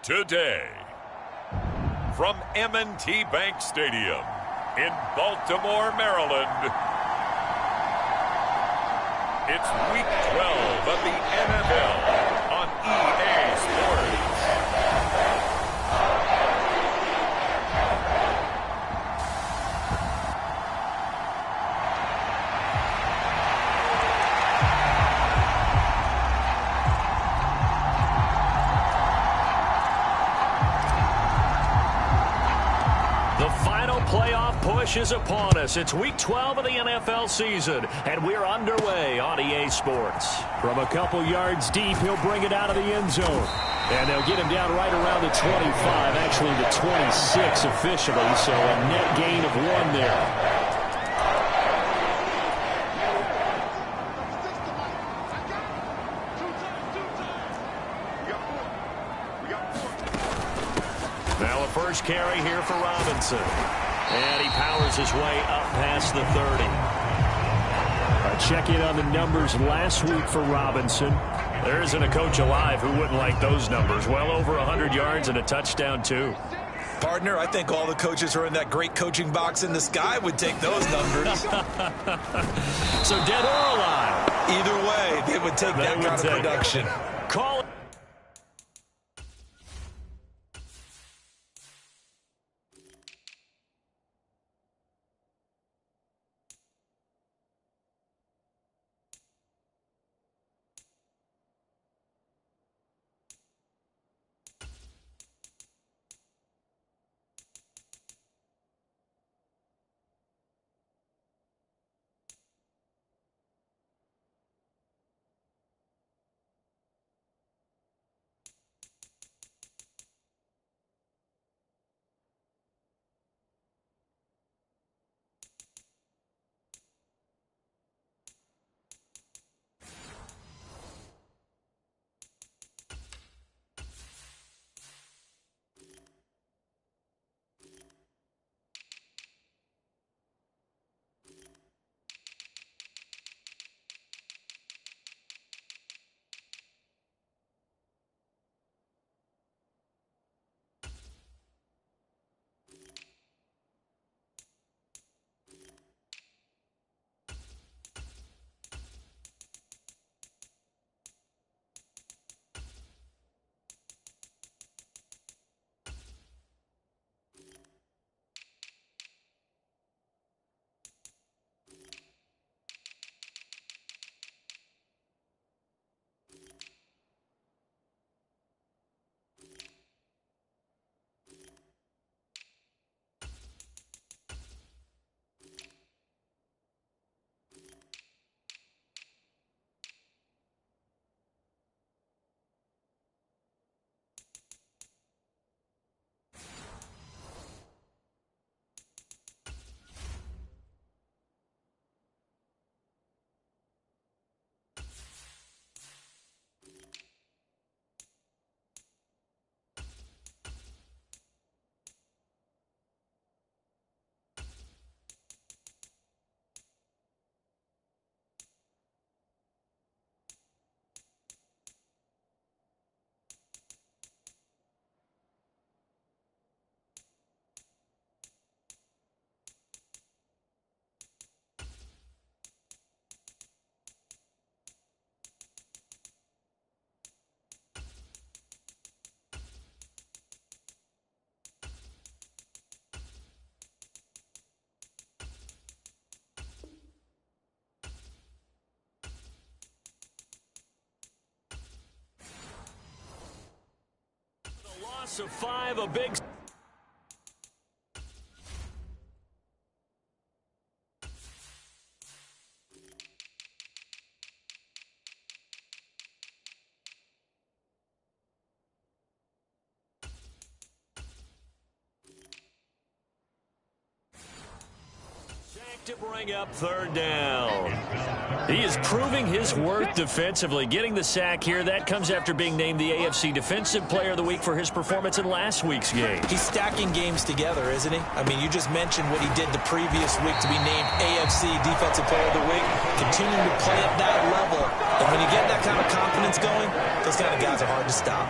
Today, from M&T Bank Stadium in Baltimore, Maryland, it's Week 12 of the NFL on EA Sports. The final playoff push is upon us. It's Week 12 of the NFL season, and we're underway on EA Sports. From a couple yards deep, he'll bring it out of the end zone. And they'll get him down right around the 25, actually the 26 officially, so a net gain of 1 there. Now a first carry here for Robinson. And he powers his way up past the 30. Check in on the numbers last week for Robinson. There isn't a coach alive who wouldn't like those numbers. Well over 100 yards and a touchdown, too. Partner, I think all the coaches who are in that great coaching box in the sky would take those numbers. So dead or alive? Either way, they would take that kind of production. Call it. Loss of 5, a big... to bring up 3rd down. He is proving his worth defensively. Getting the sack here, that comes after being named the AFC Defensive Player of the Week for his performance in last week's game. He's stacking games together, isn't he? I mean, you just mentioned what he did the previous week to be named AFC Defensive Player of the Week, continuing to play at that level. And when you get that kind of confidence going, those kind of guys are hard to stop.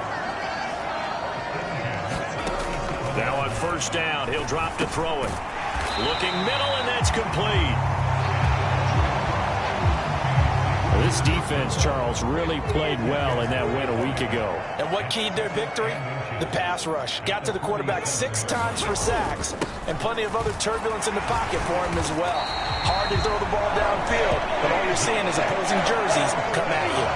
Now on first down, he'll drop to throw it. Looking middle, and that's complete. This defense, Charles, really played well in that win a week ago. And what keyed their victory? The pass rush. Got to the quarterback 6 times for sacks, and plenty of other turbulence in the pocket for him as well. Hard to throw the ball downfield, but all you're seeing is opposing jerseys come at you.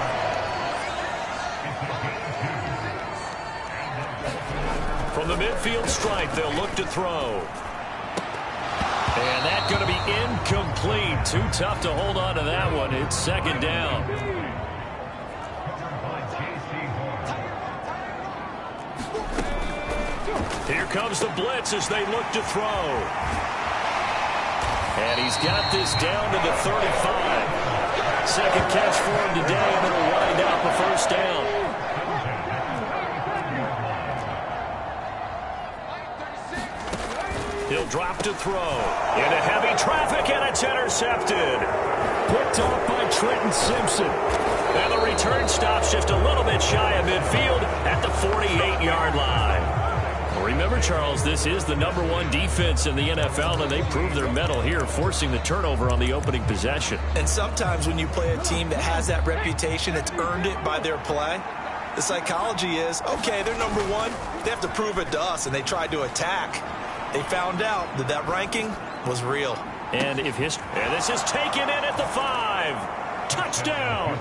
From the midfield stripe, they'll look to throw. And that's going to be incomplete. Too tough to hold on to that one. It's second down. Here comes the blitz as they look to throw. And he's got this down to the 35. Second catch for him today, and it'll wind up a first down. He'll drop to throw. Into heavy traffic, and it's intercepted. Picked off by Trenton Simpson. And the return stops just a little bit shy of midfield at the 48-yard line. Remember, Charles, this is the #1 defense in the NFL, and they proved their mettle here, forcing the turnover on the opening possession. And sometimes when you play a team that has that reputation, it's earned it by their play. The psychology is, okay, they're #1. They have to prove it to us, and they tried to attack. They found out that that ranking was real. And this is taken in at the 5. Touchdown.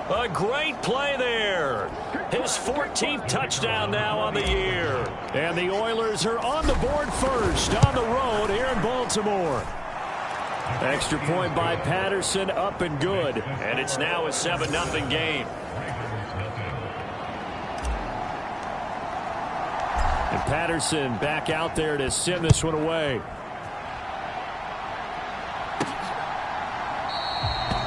A great play there. His 14th touchdown now on the year. And the Oilers are on the board first on the road here in Baltimore. Extra point by Patterson, up and good. And it's now a 7-0 game. And Patterson back out there to send this one away.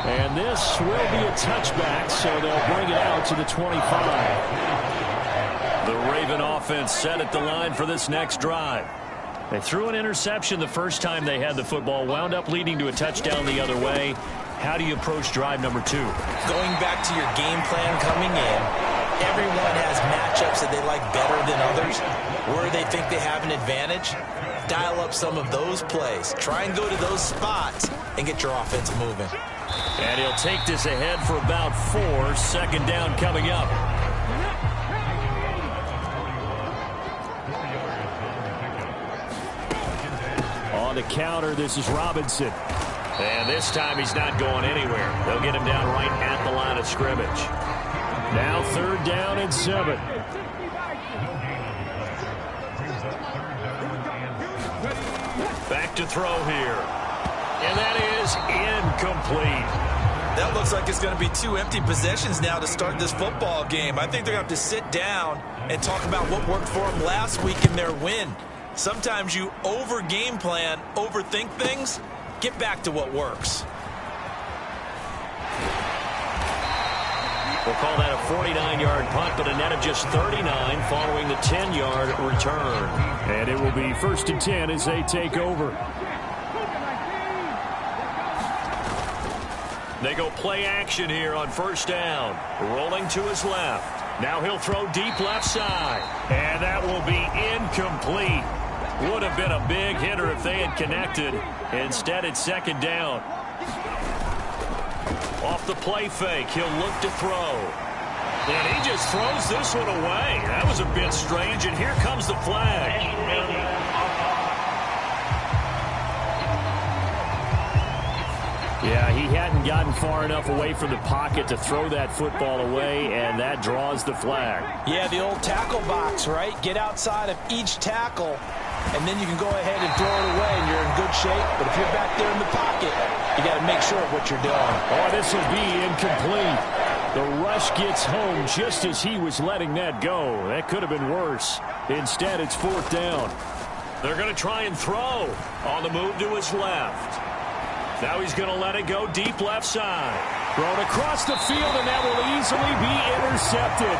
And this will be a touchback, so they'll bring it out to the 25. The Raven offense set at the line for this next drive. They threw an interception the first time they had the football, wound up leading to a touchdown the other way. How do you approach drive number 2? Going back to your game plan coming in, everyone has matchups that they like better than others. Where they think they have an advantage, dial up some of those plays. Try and go to those spots and get your offense moving. And he'll take this ahead for about 4. Second down coming up. On the counter, this is Robinson. And this time he's not going anywhere. They'll get him down right at the line of scrimmage. Now 3rd down and 7. Back to throw here. And that is incomplete. That looks like it's going to be 2 empty possessions now to start this football game. I think they're going to have to sit down and talk about what worked for them last week in their win. Sometimes you over-game plan, overthink things. Get back to what works. We'll call that a 49-yard punt, but a net of just 39 following the 10-yard return. And it will be 1st and 10 as they take over. They go play action here on first down. Rolling to his left. Now he'll throw deep left side. And that will be incomplete. Would have been a big hitter if they had connected. Instead, it's 2nd down. Off the play fake, he'll look to throw. And he just throws this one away. That was a bit strange, and here comes the flag. Yeah, he hadn't gotten far enough away from the pocket to throw that football away, and that draws the flag. Yeah, the old tackle box, right? Get outside of each tackle, and then you can go ahead and throw it away, and you're in good shape. But if you're back there in the pocket, you got to make sure of what you're doing. Oh, this will be incomplete. The rush gets home just as he was letting that go. That could have been worse. Instead, it's 4th down. They're going to try and throw on the move to his left. Now he's going to let it go deep left side. Thrown across the field, and that will easily be intercepted.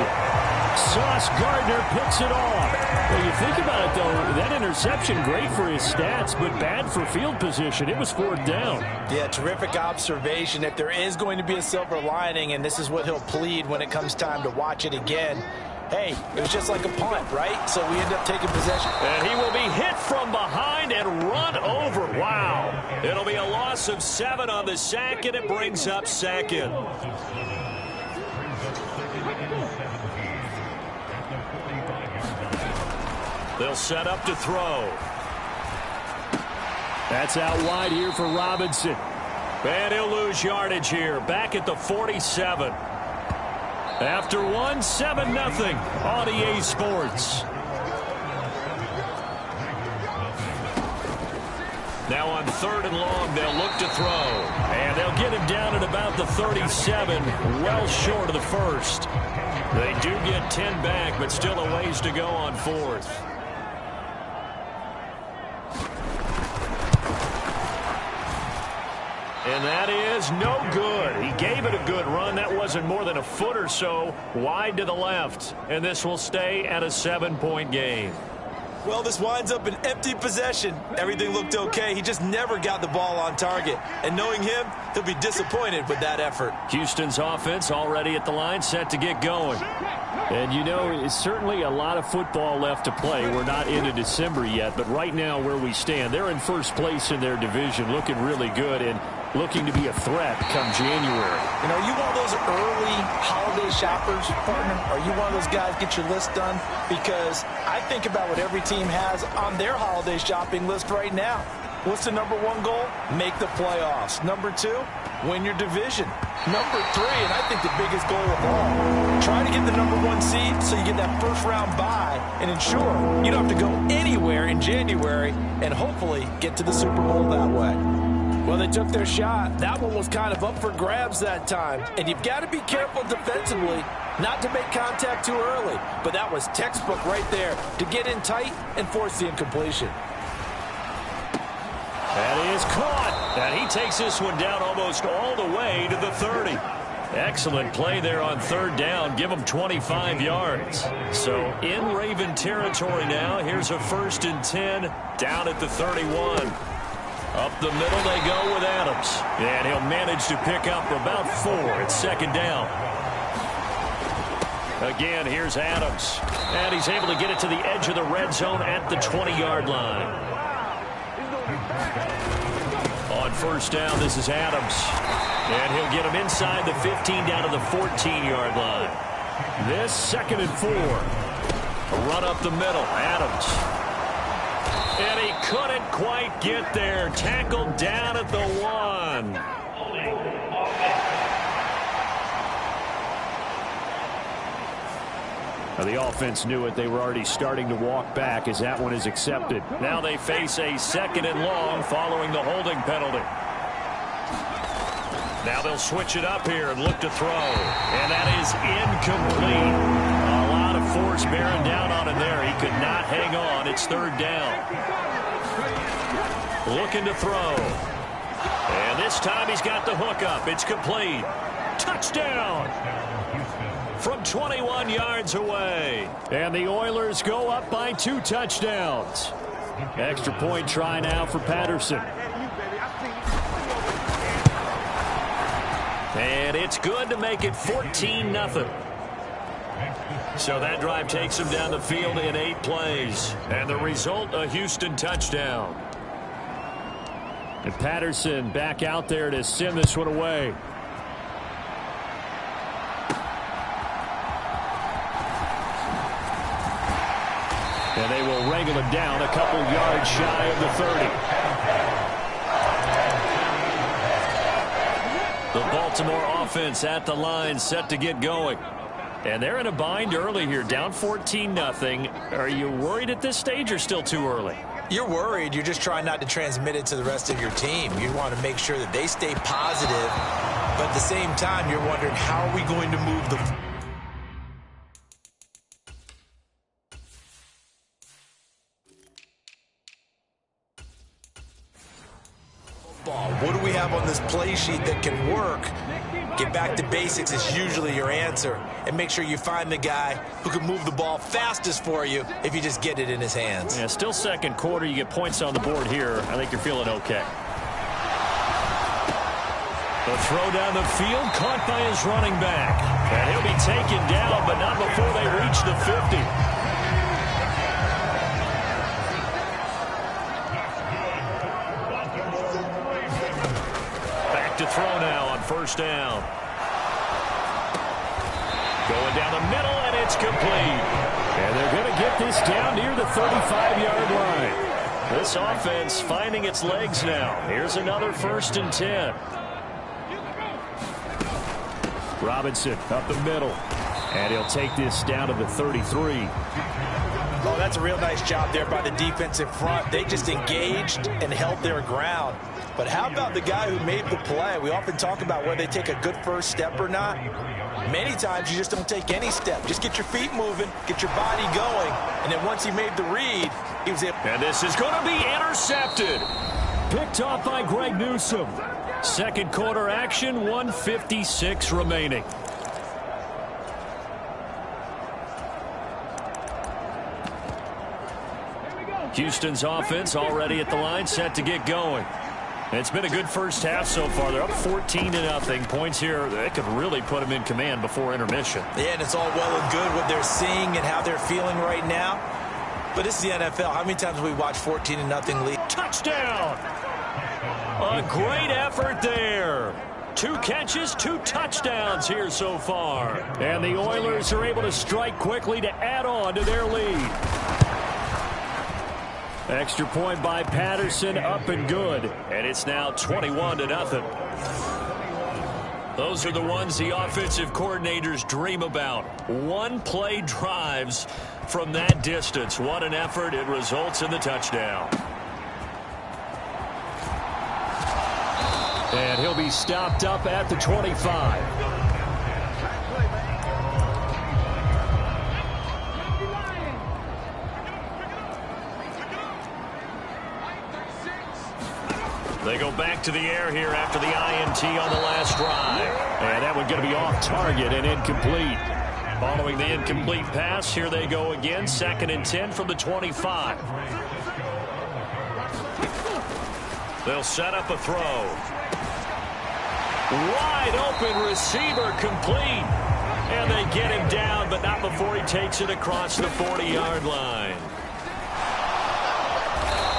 Sauce Gardner picks it off. Well, you think about it, though, that interception, great for his stats, but bad for field position. It was 4th down. Yeah, terrific observation. If there is going to be a silver lining, and this is what he'll plead when it comes time to watch it again, hey, it was just like a punt, right? So we end up taking possession. And he will be hit from behind and run over. Wow. It'll be a loss of 7 on the sack, and it brings up second. They'll set up to throw. That's out wide here for Robinson. And he'll lose yardage here. Back at the 47. After 1, 7-0 on EA Sports. Now on 3rd and long, they'll look to throw. And they'll get him down at about the 37, well short of the first. They do get 10 back, but still a ways to go on 4th. And that is no good. He gave it a good run. That wasn't more than a foot or so wide to the left. And this will stay at a 7-point game. Well, this winds up an empty possession. Everything looked okay. He just never got the ball on target. And knowing him, he'll be disappointed with that effort. Houston's offense already at the line, set to get going. And, you know, it's certainly a lot of football left to play. We're not into December yet, but right now where we stand, they're in first place in their division, looking really good and looking to be a threat come January. You know, are you one of those early holiday shoppers, partner? Are you one of those guys get your list done? Because I think about what every team has on their holiday shopping list right now. What's the number 1 goal? Make the playoffs. Number 2, win your division. Number 3, and I think the biggest goal of all, try to get the number 1 seed so you get that first round bye and ensure you don't have to go anywhere in January and hopefully get to the Super Bowl that way. Well, they took their shot. That one was kind of up for grabs that time. And you've got to be careful defensively not to make contact too early. But that was textbook right there to get in tight and force the incompletion. That is caught. And he takes this one down almost all the way to the 30. Excellent play there on 3rd down. Give him 25 yards. So in Raven territory now. Here's a 1st and 10 down at the 31. Up the middle they go with Adams. And he'll manage to pick up about 4 at 2nd down. Again, here's Adams. And he's able to get it to the edge of the red zone at the 20-yard line. On 1st down, this is Adams. And he'll get him inside the 15 down to the 14-yard line. This 2nd and 4. A run up the middle. Adams. And he couldn't quite get there. Tackled down at the 1. Now the offense knew it. They were already starting to walk back as that one is accepted. Now they face a 2nd and long following the holding penalty. Now they'll switch it up here and look to throw. And that is incomplete. A lot of force bearing down on him there. He could not hang on. It's 3rd down. Looking to throw. And this time he's got the hook up. It's complete. Touchdown. From 21 yards away. And the Oilers go up by 2 touchdowns. Extra point try now for Patterson. And it's good to make it 14-0. So that drive takes him down the field in 8 plays. And the result, a Houston touchdown. And Patterson back out there to send this one away. And they will wrangle him down a couple yards shy of the 30. The Baltimore offense at the line set to get going. And they're in a bind early here, down 14-0. Are you worried at this stage or still too early? You're worried. You're just trying not to transmit it to the rest of your team. You want to make sure that they stay positive. But at the same time, you're wondering, how are we going to move the ball? What do we have on this play sheet that can work? Get back to basics is usually your answer. And make sure you find the guy who can move the ball fastest for you if you just get it in his hands. Yeah, still 2nd quarter. You get points on the board here. I think you're feeling okay. The throw down the field, caught by his running back. And he'll be taken down, but not before they reach the 50. Back to throw now on first down. Going down the middle, and it's complete. And they're going to get this down near the 35-yard line. This offense finding its legs now. Here's another 1st and 10. Robinson up the middle. And he'll take this down to the 33. Oh, that's a real nice job there by the defensive front. They just engaged and held their ground. But how about the guy who made the play? We often talk about whether they take a good first step or not. Many times you just don't take any step. Just get your feet moving, get your body going, and then once he made the read, he was able. And this is going to be intercepted. Picked off by Greg Newsome. Second quarter action, 1:56 remaining. Houston's offense already at the line, set to get going. It's been a good first half so far. They're up 14-0. Points here that could really put them in command before intermission. Yeah, and it's all well and good what they're seeing and how they're feeling right now. But this is the NFL. How many times have we watched 14-0 lead? Touchdown! A great effort there. 2 catches, 2 touchdowns here so far. And the Oilers are able to strike quickly to add on to their lead. Extra point by Patterson, up and good. And it's now 21-0. Those are the ones the offensive coordinators dream about. One-play drives from that distance. What an effort. It results in the touchdown. And he'll be stopped up at the 25. They go back to the air here after the INT on the last drive. And that one's going to be off target and incomplete. Following the incomplete pass, here they go again. 2nd and 10 from the 25. They'll set up a throw. Wide open receiver complete. And they get him down, but not before he takes it across the 40-yard line.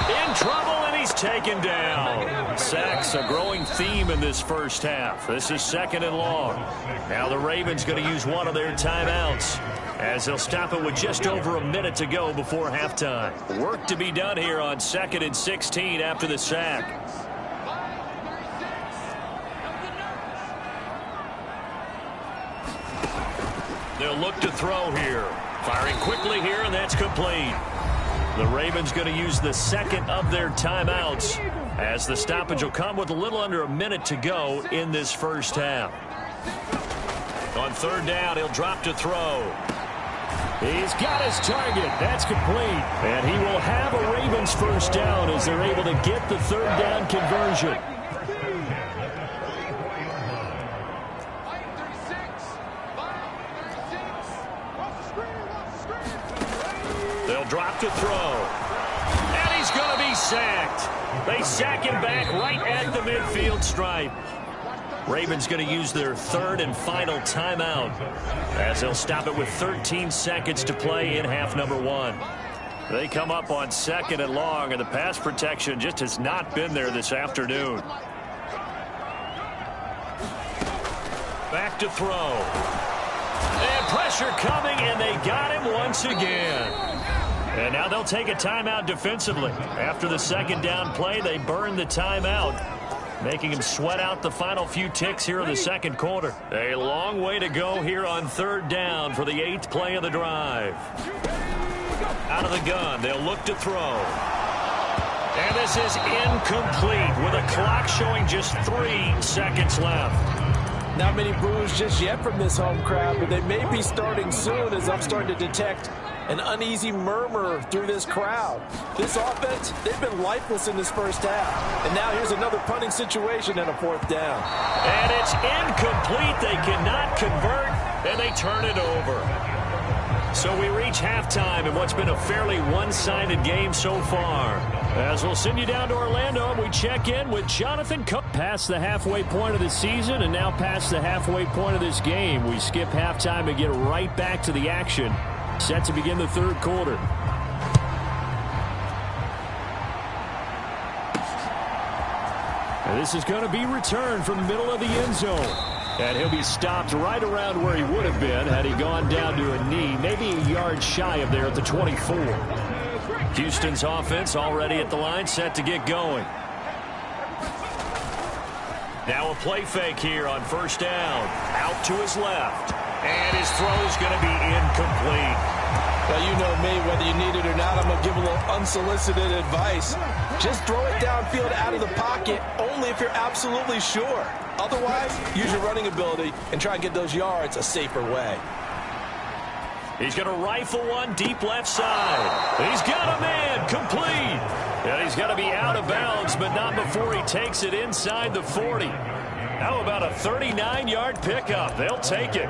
In trouble, and he's taken down. Sacks a growing theme in this first half. This is 2nd and long. Now the Ravens going to use one of their timeouts as they'll stop it with just over a minute to go before halftime. Work to be done here on 2nd and 16 after the sack. They'll look to throw here. Firing quickly here, and that's complete. The Ravens going to use the 2nd of their timeouts as the stoppage will come with a little under a minute to go in this first half. On 3rd down, he'll drop to throw. He's got his target. That's complete. And he will have a Ravens first down as they're able to get the 3rd down conversion. They'll drop to throw. And he's going to be sacked. They sack him back right at the midfield stripe. Ravens going to use their 3rd and final timeout as they'll stop it with 13 seconds to play in half number 1. They come up on 2nd and long, and the pass protection just has not been there this afternoon. Back to throw. And pressure coming, and they got him once again. And now they'll take a timeout defensively. After the 2nd down play, they burn the timeout, making him sweat out the final few ticks here in the 2nd quarter. A long way to go here on 3rd down for the 8th play of the drive. Out of the gun, they'll look to throw. And this is incomplete with a clock showing just 3 seconds left. Not many boos just yet from this home crowd, but they may be starting soon as I'm starting to detect an uneasy murmur through this crowd. This offense, they've been lifeless in this first half. And now here's another punting situation and a 4th down. And it's incomplete. They cannot convert, and they turn it over. So we reach halftime in what's been a fairly one-sided game so far. As we'll send you down to Orlando, and we check in with Jonathan Cook. Past the halfway point of the season and now past the halfway point of this game. We skip halftime and get right back to the action. Set to begin the third quarter. And this is going to be returned from the middle of the end zone. And he'll be stopped right around where he would have been had he gone down to a knee, maybe a yard shy of there at the 24. Houston's offense already at the line, set to get going. Now a play fake here on first down. Out to his left. And his throw's going to be incomplete. Well, you know me, whether you need it or not, I'm going to give a little unsolicited advice. Just throw it downfield out of the pocket, only if you're absolutely sure. Otherwise, use your running ability and try and get those yards a safer way. He's going to rifle one deep left side. He's got a man complete. And he's got to be out of bounds, but not before he takes it inside the 40. How about a 39-yard pickup? They'll take it.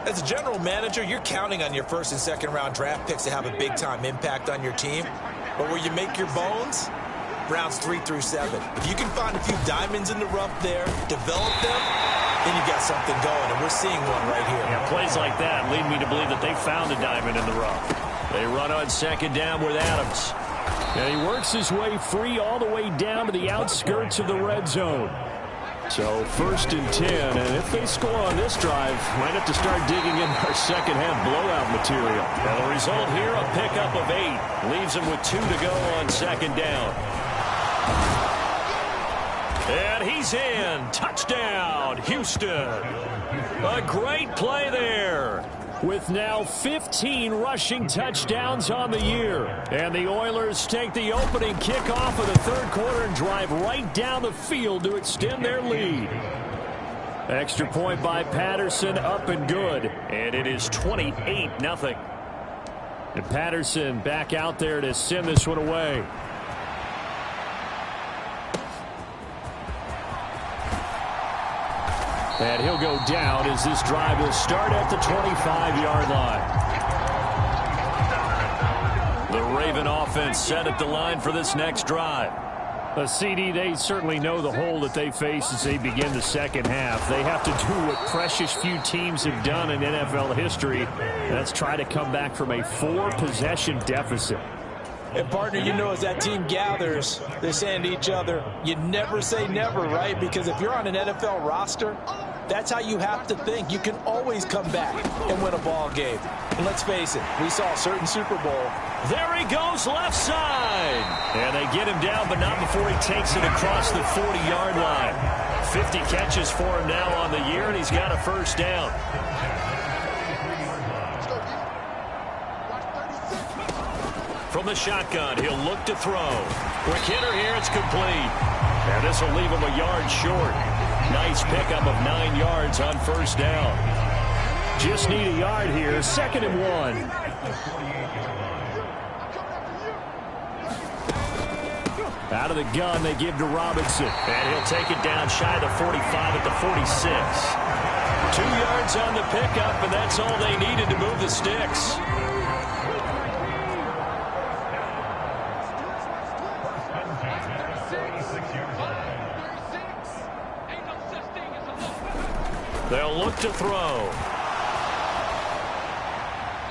As a general manager, you're counting on your first and second round draft picks to have a big-time impact on your team. But where you make your bones, rounds 3 through 7. If you can find a few diamonds in the rough there, develop them, then you got something going, and we're seeing one right here. Yeah, plays like that lead me to believe that they found a diamond in the rough. They run on second down with Adams. And he works his way free all the way down to the outskirts of the red zone. So first and 10, and if they score on this drive, might have to start digging in our second half blowout material. And the result here, a pickup of 8. Leaves them with 2 to go on second down. And he's in. Touchdown, Houston. A great play there. With now 15 rushing touchdowns on the year. And the Oilers take the opening kickoff of the third quarter and drive right down the field to extend their lead. Extra point by Patterson, up and good. And it is 28-0. And Patterson back out there to send this one away. And he'll go down as this drive will start at the 25-yard line. The Raven offense set at the line for this next drive. CD, they certainly know the hole that they face as they begin the second half. They have to do what precious few teams have done in NFL history. That's try to come back from a 4-possession deficit. And, partner, you know, as that team gathers, they're saying to each other, you never say never, right? Because if you're on an NFL roster, that's how you have to think. You can always come back and win a ball game. And let's face it, we saw a certain Super Bowl. There he goes, left side. And they get him down, but not before he takes it across the 40-yard line. 50 catches for him now on the year, and he's got a first down. From the shotgun, he'll look to throw. Quick hitter here, it's complete. And this will leave him a yard short. Nice pickup of 9 yards on first down. Just need a yard here, 2nd and 1. Out of the gun, they give to Robinson. And he'll take it down shy of the 45 at the 46. 2 yards on the pickup, and that's all they needed to move the sticks. They'll look to throw.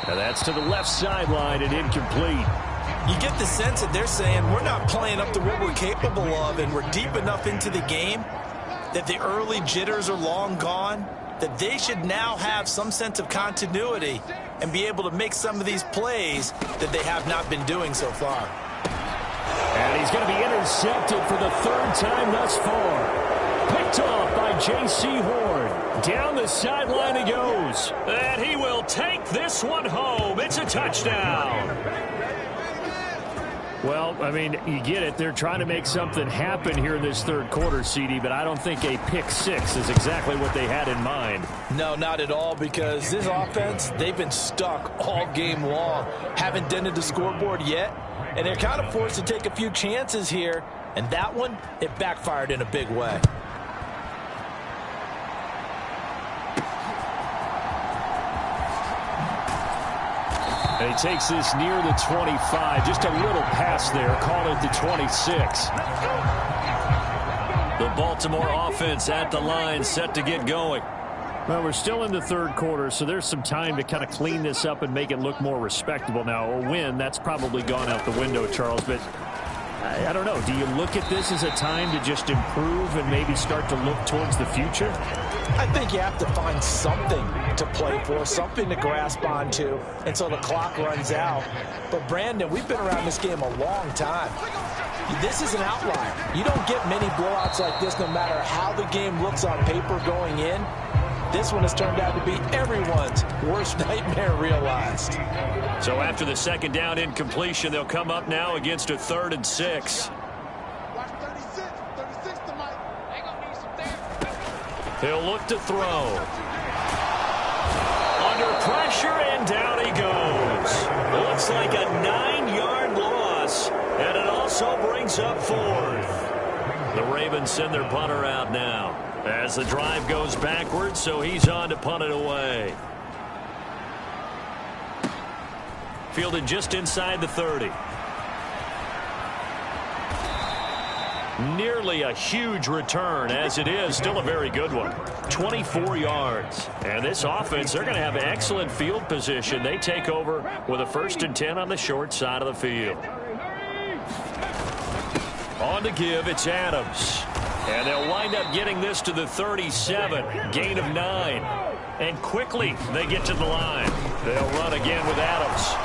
And that's to the left sideline and incomplete. You get the sense that they're saying we're not playing up to what we're capable of, and we're deep enough into the game that the early jitters are long gone, that they should now have some sense of continuity and be able to make some of these plays that they have not been doing so far. And he's going to be intercepted for the 3rd time thus far. Picked off by J.C. Horn. Down the sideline he goes. And he will take this one home. It's a touchdown. Well, I mean, you get it. They're trying to make something happen here in this third quarter, CD, but I don't think a pick 6 is exactly what they had in mind. No, not at all, because this offense, they've been stuck all game long. Haven't dented the scoreboard yet, and they're kind of forced to take a few chances here, and that one, it backfired in a big way. And he takes this near the 25. Just a little pass there. Call it the 26. The Baltimore offense at the line, set to get going. Well, we're still in the third quarter, so there's some time to kind of clean this up and make it look more respectable now. A win, that's probably gone out the window, Charles. But I don't know. Do you look at this as a time to just improve and maybe start to look towards the future? I think you have to find something to play for, something to grasp onto until the clock runs out. But, Brandon, we've been around this game a long time. This is an outlier. You don't get many blowouts like this no matter how the game looks on paper going in. This one has turned out to be everyone's worst nightmare realized. So after the second down incompletion, they'll come up now against a 3rd and 6. He'll look to throw. Under pressure, and down he goes. Looks like a 9-yard loss, and it also brings up 4th. The Ravens send their punter out now as the drive goes backwards, so he's on to punt it away. Fielded just inside the 30. Nearly a huge return as it is. Still a very good one. 24 yards. And this offense, they're going to have excellent field position. They take over with a 1st and 10 on the short side of the field. On to give, it's Adams. And they'll wind up getting this to the 37. Gain of 9. And quickly they get to the line. They'll run again with Adams.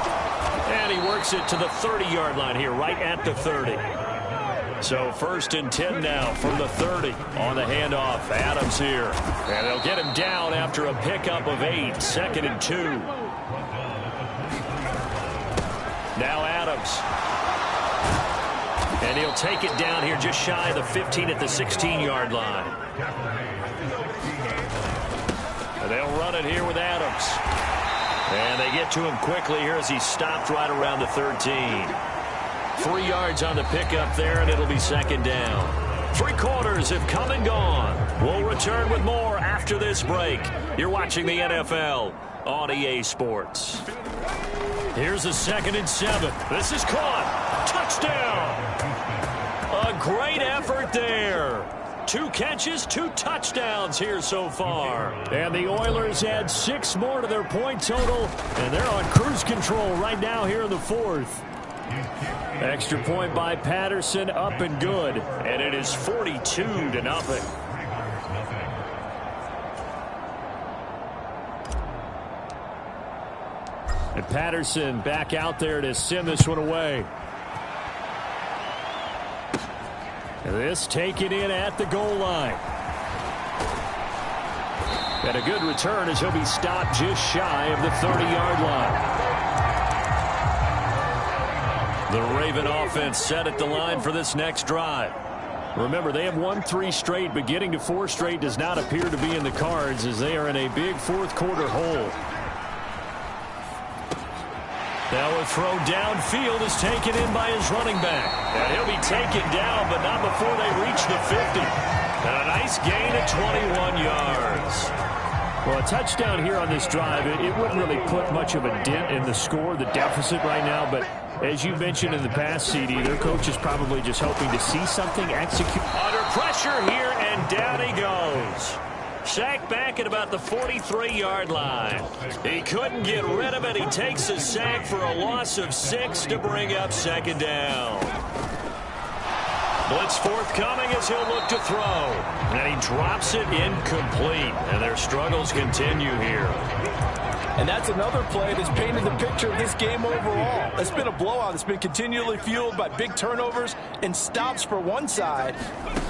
And he works it to the 30-yard line here, right at the 30. So 1st and 10 now from the 30 on the handoff. Adams here. And they'll get him down after a pickup of 8. 2nd and 2. Now Adams. And he'll take it down here just shy of the 15 at the 16-yard line. And they'll run it here with Adams. And they get to him quickly here as he stopped right around the 13. 3 yards on the pickup there, and it'll be 2nd down. 3 quarters have come and gone. We'll return with more after this break. You're watching the NFL on EA Sports. Here's a 2nd and 7. This is caught. Touchdown. A great effort there. 2 catches, 2 touchdowns here so far. And the Oilers add 6 more to their point total, and they're on cruise control right now here in the 4th. Extra point by Patterson, up and good. And it is 42-0. And Patterson back out there to send this one away. And this taken in at the goal line. And a good return as he'll be stopped just shy of the 30-yard line. The Raven offense set at the line for this next drive. Remember, they have won 3 straight, but getting to 4 straight does not appear to be in the cards as they are in a big 4th quarter hole. Now a throw downfield is taken in by his running back. And he'll be taken down, but not before they reach the 50. And a nice gain of 21 yards. Well, a touchdown here on this drive, it wouldn't really put much of a dent in the score, the deficit right now. But as you mentioned in the past, CD, their coach is probably just hoping to see something execute. Under pressure here, and down he goes. Sacked back at about the 43-yard line. He couldn't get rid of it. He takes a sack for a loss of 6 to bring up 2nd down. Blitz forthcoming as he'll look to throw. And he drops it incomplete. And their struggles continue here. And that's another play that's painted the picture of this game overall. It's been a blowout. It's been continually fueled by big turnovers and stops for one side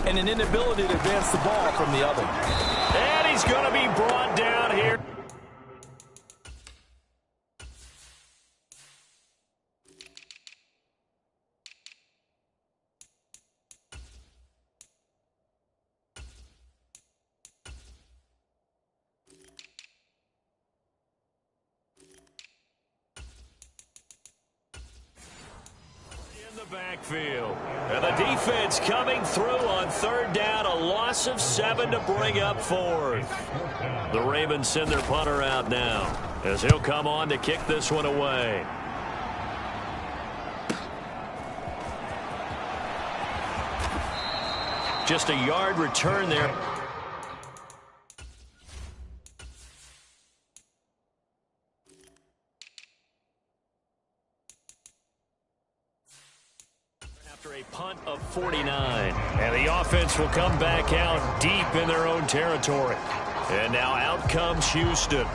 and an inability to advance the ball from the other. And he's going to be brought down here. Backfield. And the defense coming through on 3rd down. A loss of 7 to bring up 4th. The Ravens send their punter out now. as he'll come on to kick this one away. Just a yard return there. After a punt of 49. And the offense will come back out deep in their own territory. And now out comes Houston.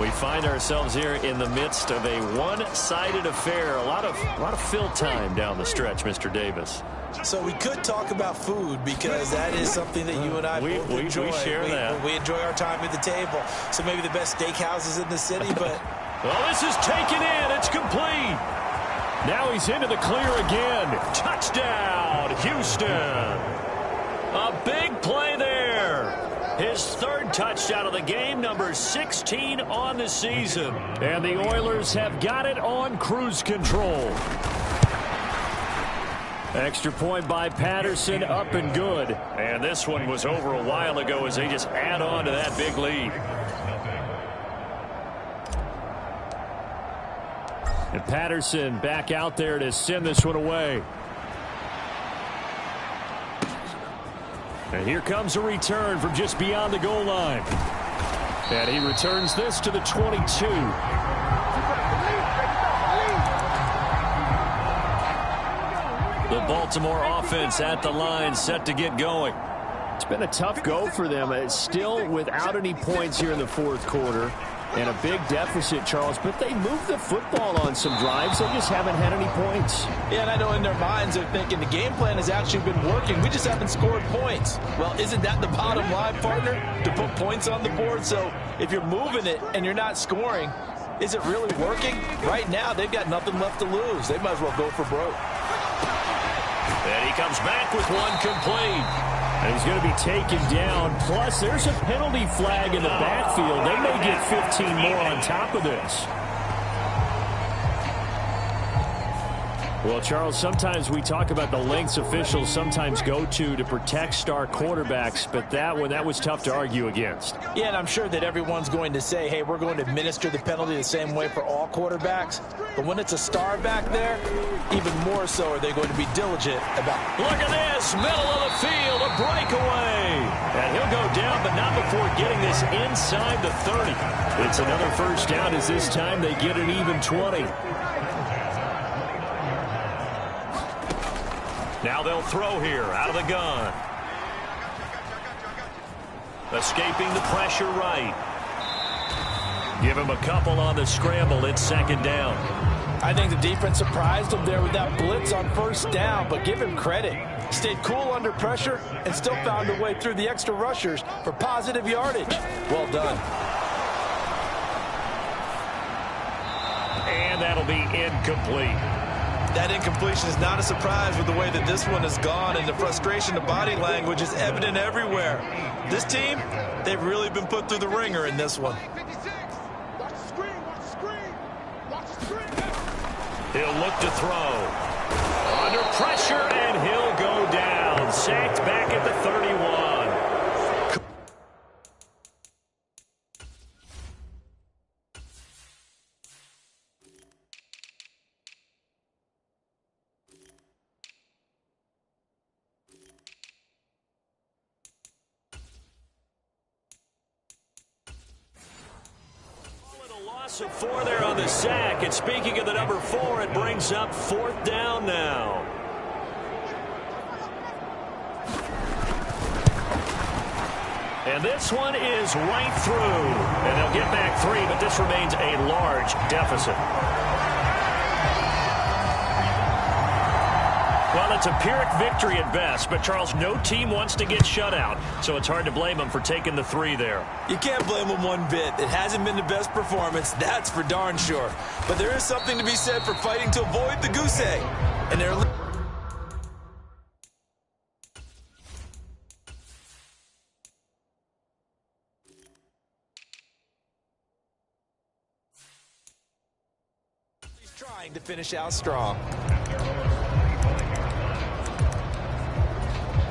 We find ourselves here in the midst of a one-sided affair. A lot of fill time down the stretch, Mr. Davis. So we could talk about food because that is something that you and I both enjoy. We share that. We enjoy our time at the table. So maybe the best steakhouses in the city, but... Well, this is taken in. It's complete. Now he's into the clear again. Touchdown, Houston. A big play there. His third touchdown of the game, number 16 on the season. And the Oilers have got it on cruise control. Extra point by Patterson, up and good. And this one was over a while ago as they just add on to that big lead. And Patterson back out there to send this one away. And here comes a return from just beyond the goal line. And he returns this to the 22. The Baltimore offense at the line, set to get going. It's been a tough go for them. It's still without any points here in the fourth quarter. And a big deficit, Charles, but they moved the football on some drives. They just haven't had any points. Yeah, and I know in their minds they're thinking the game plan has actually been working. We just haven't scored points. Well, isn't that the bottom line, partner? To put points on the board? So if you're moving it and you're not scoring, is it really working? Right now, they've got nothing left to lose. They might as well go for broke. And he comes back with one complete. And he's going to be taken down. Plus, there's a penalty flag in the backfield. They may get 15 more on top of this. Well, Charles, sometimes we talk about the lengths officials sometimes go to protect star quarterbacks, but that was tough to argue against. Yeah, and I'm sure that everyone's going to say, hey, we're going to administer the penalty the same way for all quarterbacks. But when it's a star back there, even more so are they going to be diligent about. Look at this, middle of the field, a breakaway. And he'll go down, but not before getting this inside the 30. It's another first down as this time they get an even 20. Now they'll throw here out of the gun. Escaping the pressure right. Give him a couple on the scramble. It's second down. I think the defense surprised him there with that blitz on first down, but give him credit. Stayed cool under pressure and still found a way through the extra rushers for positive yardage. Well done. And that'll be incomplete. That incompletion is not a surprise with the way that this one has gone, and the frustration, the body language is evident everywhere. This team, they've really been put through the ringer in this one. He'll look to throw. Under pressure, and he'll go down. Sacked back at the 31. Of 4 there on the sack, and speaking of the number 4, it brings up fourth down now. And this one is right through, and they'll get back 3, but this remains a large deficit. Well, it's a Pyrrhic victory at best, but Charles, no team wants to get shut out, so it's hard to blame them for taking the 3 there. You can't blame them one bit. It hasn't been the best performance, that's for darn sure. But there is something to be said for fighting to avoid the goose egg. And they're trying to finish out strong.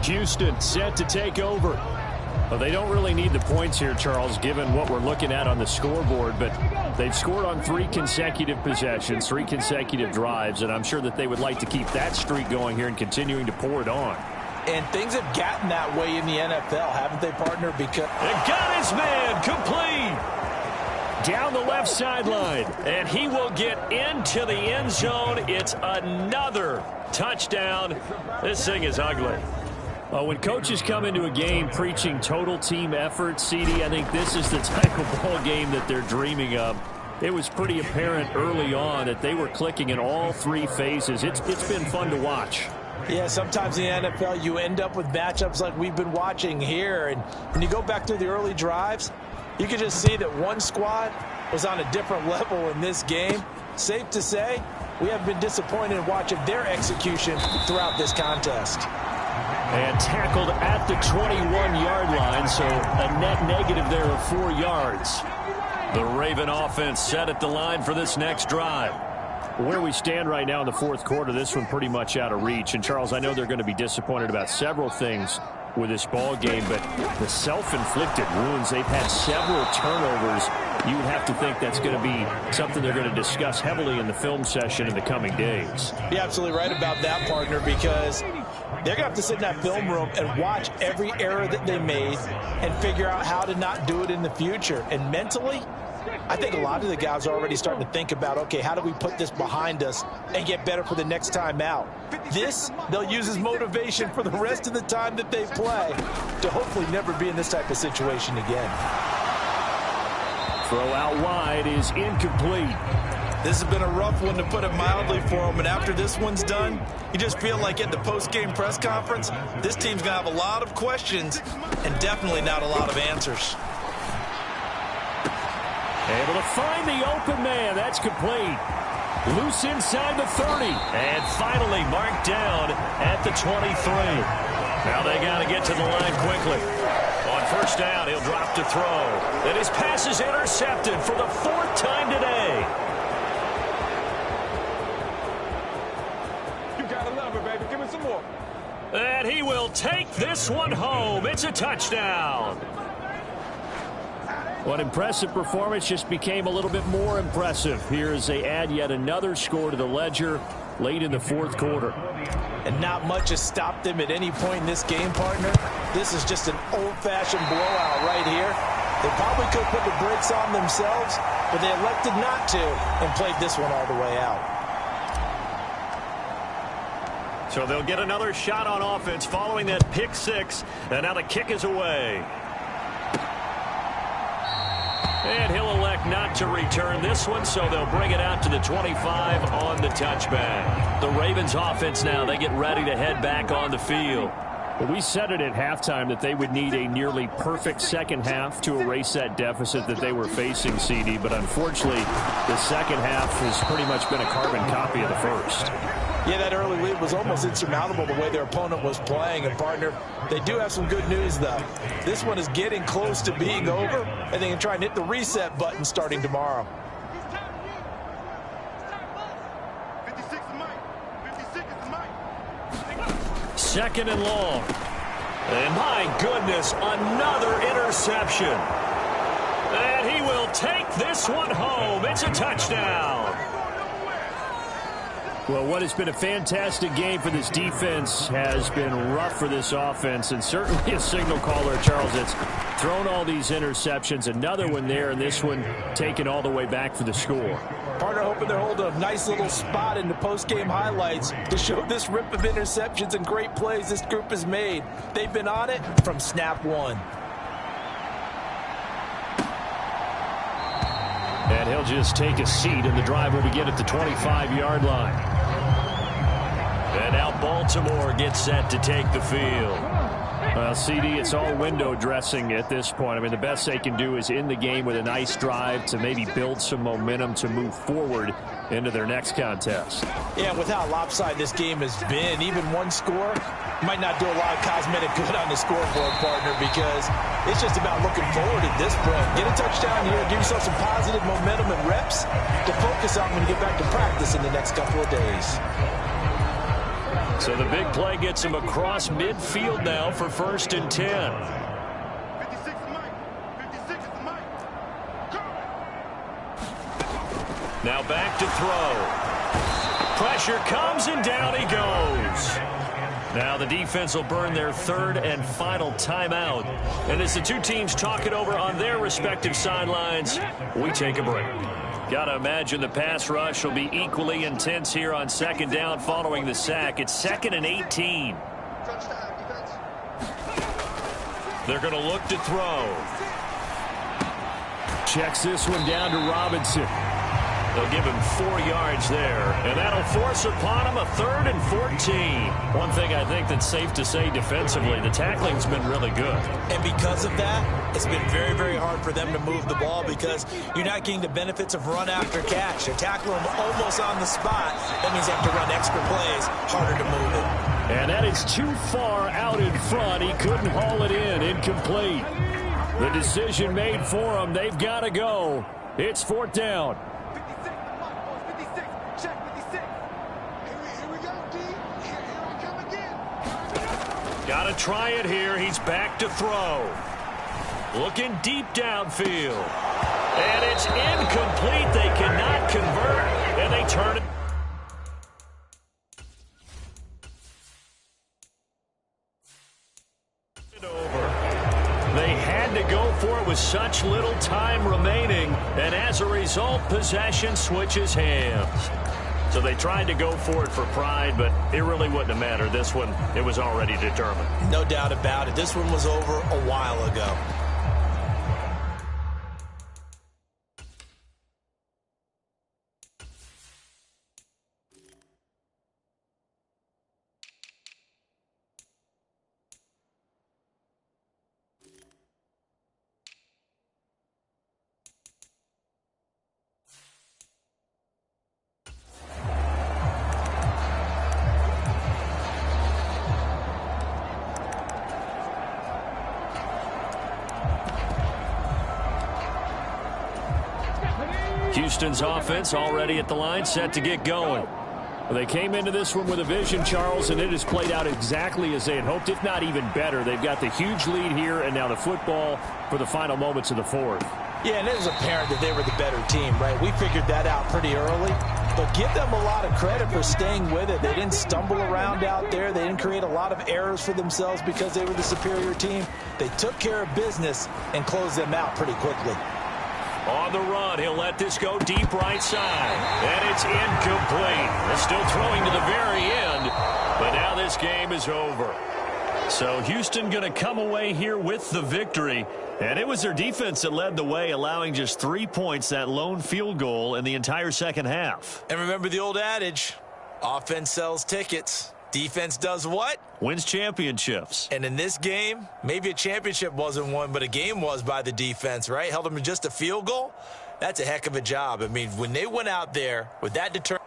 Houston set to take over. Well, they don't really need the points here, Charles, given what we're looking at on the scoreboard, but they've scored on 3 consecutive possessions, 3 consecutive drives, and I'm sure that they would like to keep that streak going here and continuing to pour it on. And things have gotten that way in the NFL, haven't they, partner? Because It got his man complete. Down the left sideline, and he will get into the end zone. It's another touchdown. This thing is ugly. When coaches come into a game preaching total team effort, CD, I think this is the type of ball game that they're dreaming of. It was pretty apparent early on that they were clicking in all 3 phases. It's been fun to watch. yeah, sometimes in the NFL you end up with matchups like we've been watching here. And when you go back through the early drives, you can just see that one squad was on a different level in this game. Safe to say, we have been disappointed in watching their execution throughout this contest. And tackled at the 21-yard line, so a net negative there of 4 yards. The Raven offense set at the line for this next drive. Where we stand right now in the fourth quarter, this one pretty much out of reach. And, Charles, I know they're going to be disappointed about several things with this ball game, but the self-inflicted wounds, they've had several turnovers. You would have to think that's going to be something they're going to discuss heavily in the film session in the coming days. You're absolutely right about that, partner, because they're going to have to sit in that film room and watch every error that they made and figure out how to not do it in the future. And mentally, I think a lot of the guys are already starting to think about, okay, how do we put this behind us and get better for the next time out? This, they'll use as motivation for the rest of the time that they play to hopefully never be in this type of situation again. Throw out wide is incomplete. This has been a rough one, to put it mildly, for them. And after this one's done, you just feel like at the post-game press conference, this team's going to have a lot of questions and definitely not a lot of answers. Able to find the open man. That's complete. Loose inside the 30. And finally marked down at the 23. Now they got to get to the line quickly. On first down, he'll drop to throw. And his pass is intercepted for the 4th time today. You gotta love it, baby. Give me some more. And he will take this one home. It's a touchdown. What impressive performance just became a little bit more impressive here as they add yet another score to the ledger late in the fourth quarter. And not much has stopped them at any point in this game, partner. This is just an old-fashioned blowout right here. They probably could put the brakes on themselves, but they elected not to and played this one all the way out. So they'll get another shot on offense following that pick 6. And now the kick is away. And he'll elect not to return this one, so they'll bring it out to the 25 on the touchback. The Ravens offense now, they get ready to head back on the field. Well, we said it at halftime that they would need a nearly perfect second half to erase that deficit that they were facing, CD. But unfortunately, the second half has pretty much been a carbon copy of the first. Yeah, that early lead was almost insurmountable the way their opponent was playing. And, partner, they do have some good news, though. This one is getting close to being over, and they can try and hit the reset button starting tomorrow. 56 is Mike. 56 is Mike. 2nd and long. And my goodness, another interception. And he will take this one home. It's a touchdown. Well, what has been a fantastic game for this defense has been rough for this offense, and certainly a signal caller, Charles, that's thrown all these interceptions. Another one there, and this one taken all the way back for the score. Partner hoping they're holding a nice little spot in the post-game highlights to show this rip of interceptions and great plays this group has made. They've been on it from snap one. And he'll just take a seat, and the drive will begin at the 25-yard line. And now Baltimore gets set to take the field. Well, CD, it's all window dressing at this point. I mean, the best they can do is end the game with a nice drive to maybe build some momentum to move forward into their next contest. Yeah, with how lopsided this game has been, even one score might not do a lot of cosmetic good on the scoreboard, partner, because it's just about looking forward at this point. Get a touchdown here, give yourself some positive momentum and reps to focus on when you get back to practice in the next couple of days. So the big play gets him across midfield now for 1st and 10. Now back to throw. Pressure comes, and down he goes. Now the defense will burn their third and final timeout. And as the two teams talk it over on their respective sidelines, we take a break. Got to imagine the pass rush will be equally intense here on second down following the sack. It's 2nd and 18. They're going to look to throw. Checks this one down to Robinson. They'll give him 4 yards there, and that'll force upon him a 3rd and 14. One thing I think that's safe to say defensively, the tackling's been really good. And because of that, it's been very, very hard for them to move the ball because you're not getting the benefits of run after catch. They're tackling them almost on the spot. That means they have to run extra plays, harder to move it. And that is too far out in front. He couldn't haul it in. Incomplete. The decision made for him. They've got to go. It's 4th down. Got to try it here. He's back to throw. Looking deep downfield. And it's incomplete. They cannot convert, and they turn it. They had to go for it with such little time remaining, and as a result, possession switches hands. So they tried to go for it for pride, but it really wouldn't have mattered. This one, it was already determined. No doubt about it. This one was over a while ago. Houston's offense already at the line, set to get going. Well, they came into this one with a vision, Charles, and it has played out exactly as they had hoped, if not even better. They've got the huge lead here, and now the football for the final moments of the 4th. Yeah, and it was apparent that they were the better team, right? We figured that out pretty early. But give them a lot of credit for staying with it. They didn't stumble around out there. They didn't create a lot of errors for themselves because they were the superior team. They took care of business and closed them out pretty quickly. On the run, he'll let this go deep right side. And it's incomplete. They're still throwing to the very end, but now this game is over. So Houston going to come away here with the victory. And it was their defense that led the way, allowing just 3 points, that lone field goal in the entire second half. And remember the old adage, offense sells tickets. Defense does what? Wins championships. And in this game, maybe a championship wasn't won, but a game was by the defense, right? Held them to just a field goal. That's a heck of a job. I mean, when they went out there with that determination.